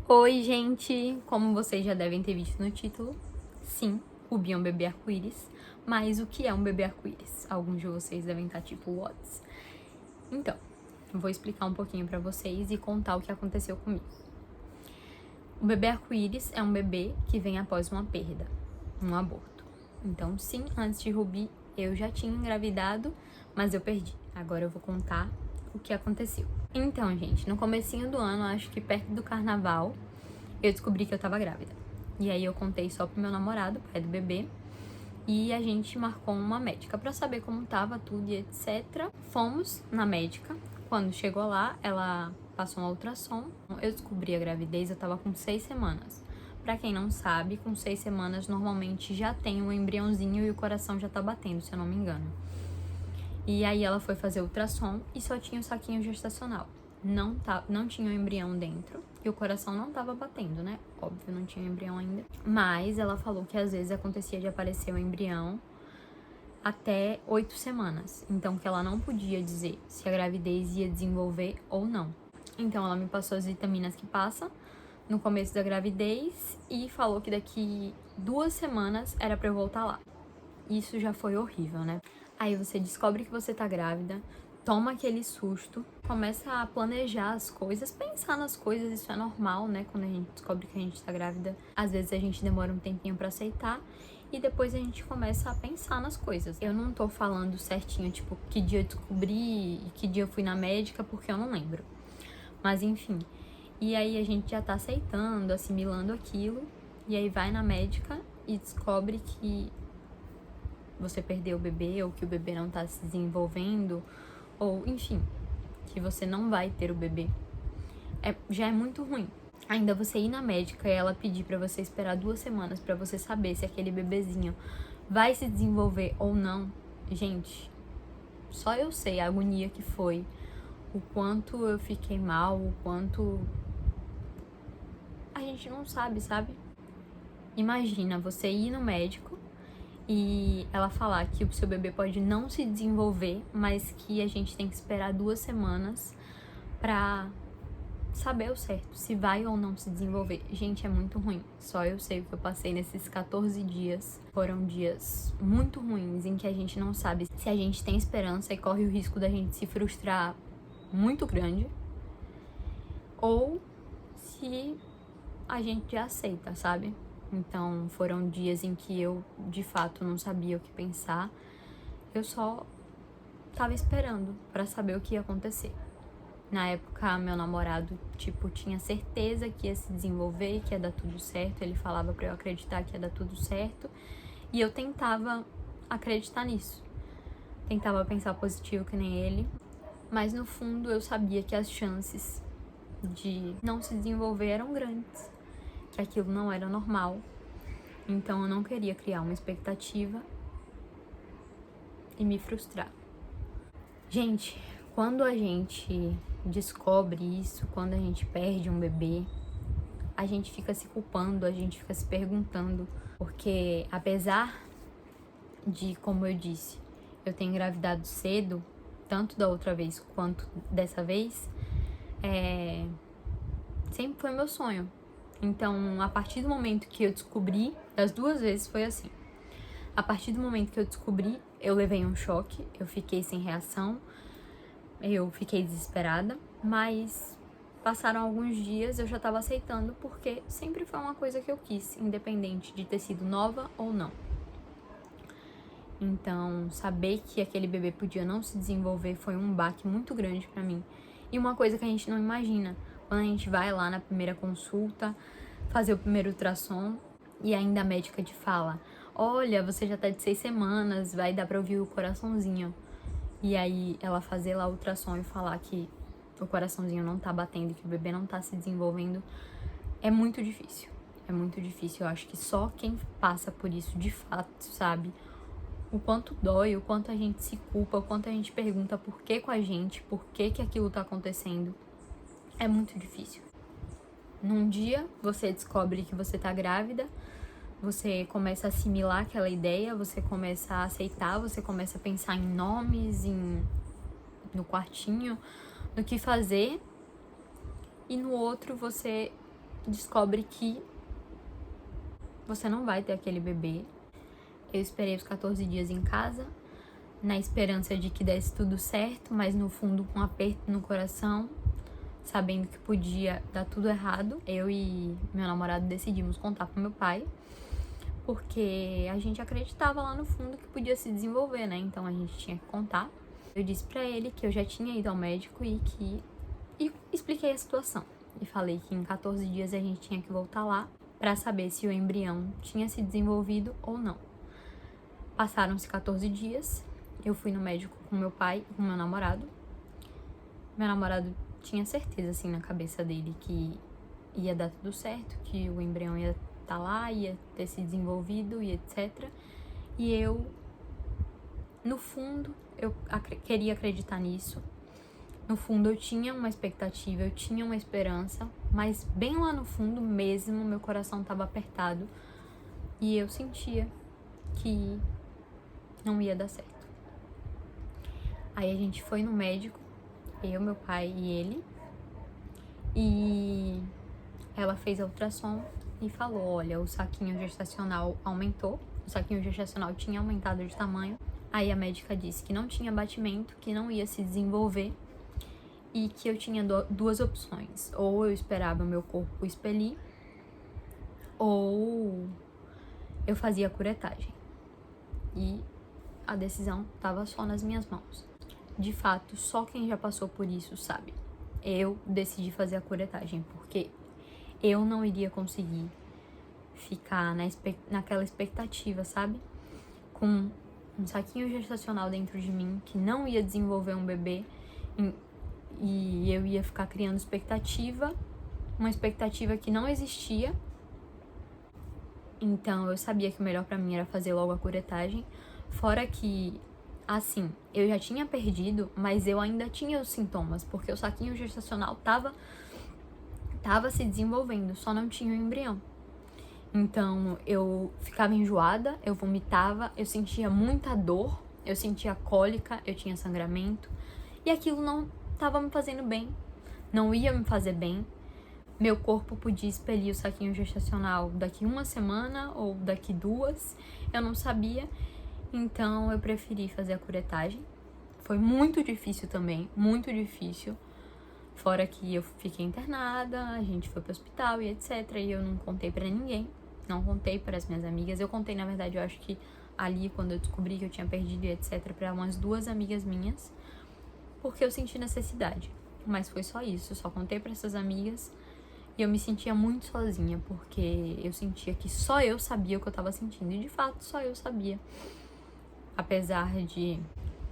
Oi, gente! Como vocês já devem ter visto no título, sim, o Bi é um bebê arco-íris. Mas o que é um bebê arco-íris? Alguns de vocês devem estar tipo, what? Então, vou explicar um pouquinho pra vocês e contar o que aconteceu comigo. O bebê arco-íris é um bebê que vem após uma perda, um aborto. Então, sim, antes de Rubi, eu já tinha engravidado, mas eu perdi. Agora eu vou contar o que aconteceu. Então, gente, no comecinho do ano, acho que perto do carnaval, eu descobri que eu tava grávida. E aí eu contei só pro meu namorado, pai do bebê, e a gente marcou uma médica pra saber como tava tudo e etc. Fomos na médica. Quando chegou lá, ela passou um ultrassom. Eu descobri a gravidez, eu tava com 6 semanas. Pra quem não sabe, com 6 semanas normalmente já tem um embriãozinho e o coração já tá batendo, se eu não me engano. E aí ela foi fazer ultrassom e só tinha o saquinho gestacional. Não tinha o embrião dentro e o coração não tava batendo, né? Óbvio, não tinha o embrião ainda. Mas ela falou que às vezes acontecia de aparecer o embrião até 8 semanas. Então que ela não podia dizer se a gravidez ia desenvolver ou não. Então ela me passou as vitaminas que passa no começo da gravidez e falou que daqui 2 semanas era pra eu voltar lá. Isso já foi horrível, né? Aí você descobre que você tá grávida, toma aquele susto, começa a planejar as coisas, pensar nas coisas, isso é normal, né? Quando a gente descobre que a gente tá grávida, às vezes a gente demora um tempinho pra aceitar e depois a gente começa a pensar nas coisas. Eu não tô falando certinho, tipo, que dia eu descobri e que dia eu fui na médica, porque eu não lembro. Mas enfim, e aí a gente já tá aceitando, assimilando aquilo, e aí vai na médica e descobre que você perdeu o bebê, ou que o bebê não tá se desenvolvendo, ou enfim, que você não vai ter o bebê. Já é muito ruim. Ainda você ir na médica e ela pedir pra você esperar 2 semanas pra você saber se aquele bebezinho vai se desenvolver ou não. Gente, só eu sei a agonia que foi, o quanto eu fiquei mal, o quanto a gente não sabe, sabe? Imagina você ir no médico e ela falar que o seu bebê pode não se desenvolver, mas que a gente tem que esperar 2 semanas pra saber o certo, se vai ou não se desenvolver. Gente, é muito ruim. Só eu sei o que eu passei nesses 14 dias. Foram dias muito ruins em que a gente não sabe se a gente tem esperança e corre o risco da gente se frustrar muito grande, ou se a gente já aceita, sabe? Então foram dias em que eu, de fato, não sabia o que pensar. Eu só tava esperando pra saber o que ia acontecer. Na época, meu namorado, tipo, tinha certeza que ia se desenvolver, que ia dar tudo certo. Ele falava pra eu acreditar que ia dar tudo certo. E eu tentava acreditar nisso. Tentava pensar positivo que nem ele. Mas no fundo eu sabia que as chances de não se desenvolver eram grandes. Que aquilo não era normal. Então eu não queria criar uma expectativa e me frustrar. Gente, quando a gente descobre isso, quando a gente perde um bebê, a gente fica se culpando, a gente fica se perguntando, porque apesar de, como eu disse, eu ter engravidado cedo, tanto da outra vez quanto dessa vez, sempre foi meu sonho. Então, a partir do momento que eu descobri, das 2 vezes foi assim. A partir do momento que eu descobri, eu levei um choque, eu fiquei sem reação, eu fiquei desesperada, mas passaram alguns dias, eu já tava aceitando, porque sempre foi uma coisa que eu quis, independente de ter sido nova ou não. Então, saber que aquele bebê podia não se desenvolver foi um baque muito grande pra mim. E uma coisa que a gente não imagina, quando a gente vai lá na primeira consulta, fazer o primeiro ultrassom, e ainda a médica te fala: olha, você já tá de 6 semanas, vai dar pra ouvir o coraçãozinho. E aí ela fazer lá o ultrassom e falar que o coraçãozinho não tá batendo e que o bebê não tá se desenvolvendo, é muito difícil. É muito difícil. Eu acho que só quem passa por isso de fato sabe o quanto dói, o quanto a gente se culpa, o quanto a gente pergunta por que com a gente, por que aquilo tá acontecendo. É muito difícil. Num dia, você descobre que você tá grávida, você começa a assimilar aquela ideia, você começa a aceitar, você começa a pensar em nomes, no quartinho, no que fazer. E no outro, você descobre que você não vai ter aquele bebê. Eu esperei os 14 dias em casa, na esperança de que desse tudo certo, mas no fundo com um aperto no coração, sabendo que podia dar tudo errado. Eu e meu namorado decidimos contar pro meu pai, porque a gente acreditava lá no fundo que podia se desenvolver, né? Então a gente tinha que contar. Eu disse pra ele que eu já tinha ido ao médico e expliquei a situação. E falei que em 14 dias a gente tinha que voltar lá pra saber se o embrião tinha se desenvolvido ou não. Passaram-se 14 dias, eu fui no médico com meu pai e com meu namorado. Meu namorado tinha certeza, assim, na cabeça dele que ia dar tudo certo, que o embrião ia estar lá, ia ter se desenvolvido e etc. E eu, no fundo, eu queria acreditar nisso. No fundo, eu tinha uma expectativa, eu tinha uma esperança, mas bem lá no fundo mesmo, meu coração estava apertado e eu sentia que não ia dar certo. Aí a gente foi no médico, eu, meu pai e ele, e ela fez a ultrassom e falou: olha, o saquinho gestacional aumentou, o saquinho gestacional tinha aumentado de tamanho. Aí a médica disse que não tinha batimento, que não ia se desenvolver e que eu tinha duas opções: ou eu esperava meu corpo expelir, ou eu fazia a curetagem. E a decisão estava só nas minhas mãos. De fato, só quem já passou por isso sabe. Eu decidi fazer a curetagem porque eu não iria conseguir ficar naquela expectativa, sabe? Com um saquinho gestacional dentro de mim que não ia desenvolver um bebê e eu ia ficar criando expectativa, uma expectativa que não existia. Então eu sabia que o melhor pra mim era fazer logo a curetagem, fora que, assim, eu já tinha perdido, mas eu ainda tinha os sintomas, porque o saquinho gestacional tava se desenvolvendo, só não tinha o embrião. Então eu ficava enjoada, eu vomitava, eu sentia muita dor, eu sentia cólica, eu tinha sangramento, e aquilo não tava me fazendo bem, não ia me fazer bem. Meu corpo podia expelir o saquinho gestacional daqui uma semana ou daqui 2, eu não sabia. Então eu preferi fazer a curetagem. Foi muito difícil também, muito difícil. Fora que eu fiquei internada, a gente foi pro hospital e etc. E eu não contei pra ninguém, não contei para as minhas amigas. Eu contei, na verdade, eu acho que ali, quando eu descobri que eu tinha perdido e etc, pra umas 2 amigas minhas, porque eu senti necessidade. Mas foi só isso, eu só contei pra essas amigas. E eu me sentia muito sozinha, porque eu sentia que só eu sabia o que eu tava sentindo. E de fato, só eu sabia. Apesar de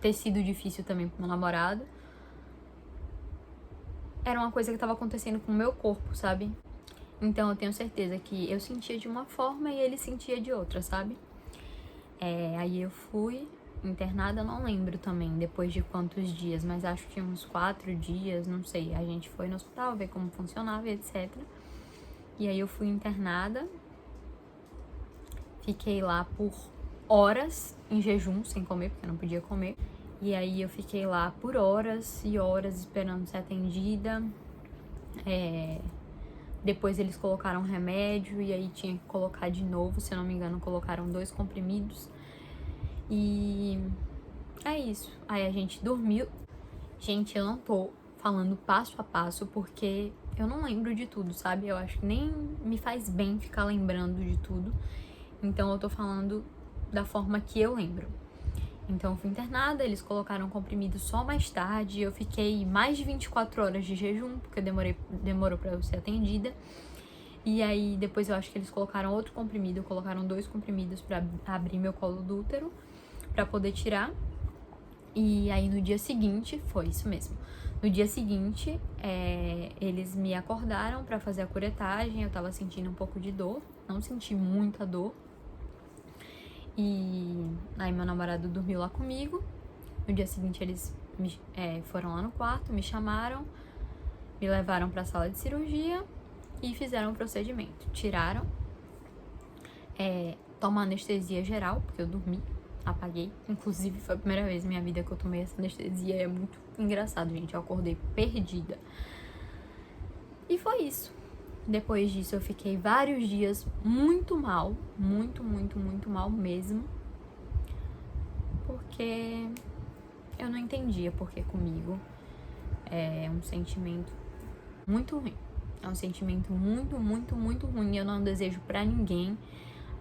ter sido difícil também pro meu namorado, era uma coisa que tava acontecendo com o meu corpo, sabe? Então eu tenho certeza que eu sentia de uma forma e ele sentia de outra, sabe? Aí eu fui internada, eu não lembro também depois de quantos dias, mas acho que uns 4 dias, não sei. A gente foi no hospital ver como funcionava e etc. E aí eu fui internada, fiquei lá por horas em jejum, sem comer, porque eu não podia comer. E aí eu fiquei lá por horas e horas esperando ser atendida. Depois eles colocaram remédio e aí tinha que colocar de novo, se eu não me engano, colocaram 2 comprimidos. E é isso. Aí a gente dormiu. Gente, eu não tô falando passo a passo porque eu não lembro de tudo, sabe? Eu acho que nem me faz bem ficar lembrando de tudo. Então eu tô falando da forma que eu lembro. Então eu fui internada, eles colocaram comprimido só mais tarde. Eu fiquei mais de 24 horas de jejum, porque demorou pra eu ser atendida. E aí depois eu acho que eles colocaram outro comprimido, colocaram 2 comprimidos pra abrir meu colo do útero, pra poder tirar. E aí no dia seguinte, foi isso mesmo. No dia seguinte, eles me acordaram pra fazer a curetagem. Eu tava sentindo um pouco de dor, não senti muita dor. E aí meu namorado dormiu lá comigo. No dia seguinte eles foram lá no quarto, me chamaram, me levaram pra sala de cirurgia e fizeram o procedimento. Tiraram, tomam anestesia geral, porque eu dormi, apaguei. Inclusive foi a primeira vez na minha vida que eu tomei essa anestesia. É muito engraçado, gente, eu acordei perdida. E foi isso. Depois disso eu fiquei vários dias muito mal, muito mal mesmo, porque eu não entendia porque comigo é um sentimento muito ruim. É um sentimento muito ruim. Eu não desejo pra ninguém.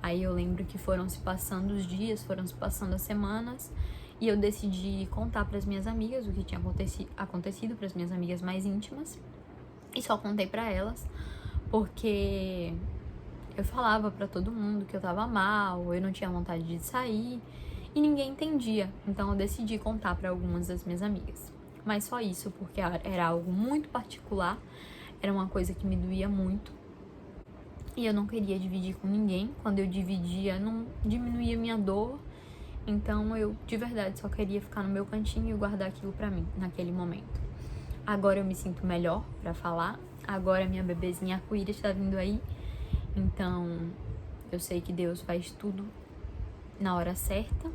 Aí eu lembro que foram se passando os dias, foram se passando as semanas, e eu decidi contar pras minhas amigas o que tinha acontecido, pras minhas amigas mais íntimas. E só contei pra elas, porque eu falava pra todo mundo que eu tava mal, eu não tinha vontade de sair, e ninguém entendia. Então eu decidi contar pra algumas das minhas amigas. Mas só isso, porque era algo muito particular, era uma coisa que me doía muito. E eu não queria dividir com ninguém. Quando eu dividia, não diminuía minha dor. Então eu, de verdade, só queria ficar no meu cantinho e guardar aquilo pra mim, naquele momento. Agora eu me sinto melhor pra falar. Agora minha bebezinha arco-íris tá vindo aí. Então eu sei que Deus faz tudo na hora certa,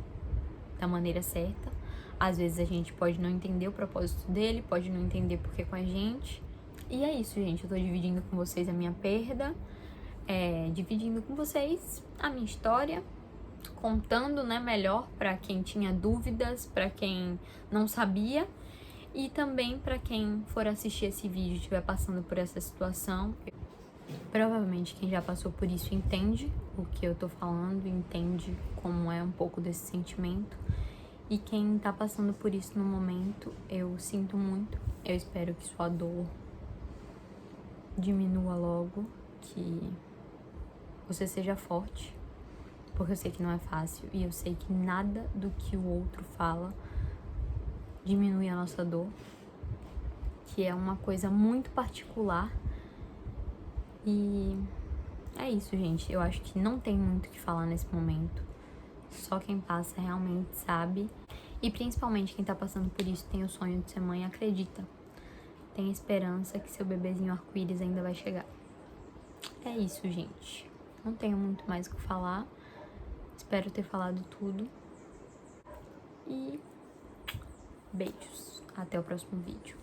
da maneira certa. Às vezes a gente pode não entender o propósito dele, pode não entender porque com a gente. E é isso, gente. Eu tô dividindo com vocês a minha perda. Dividindo com vocês a minha história, contando, né, melhor para quem tinha dúvidas, para quem não sabia, e também para quem for assistir esse vídeo e estiver passando por essa situação. Provavelmente quem já passou por isso entende o que eu tô falando, entende como é um pouco desse sentimento. E quem tá passando por isso no momento, eu sinto muito. Eu espero que sua dor diminua logo, que você seja forte, porque eu sei que não é fácil e eu sei que nada do que o outro fala diminui a nossa dor, que é uma coisa muito particular. E é isso, gente. Eu acho que não tem muito o que falar nesse momento. Só quem passa realmente sabe. E principalmente quem tá passando por isso, tem o sonho de ser mãe, acredita. Tem esperança que seu bebezinho arco-íris ainda vai chegar. É isso, gente. Não tenho muito mais o que falar. Espero ter falado tudo. E beijos. Até o próximo vídeo.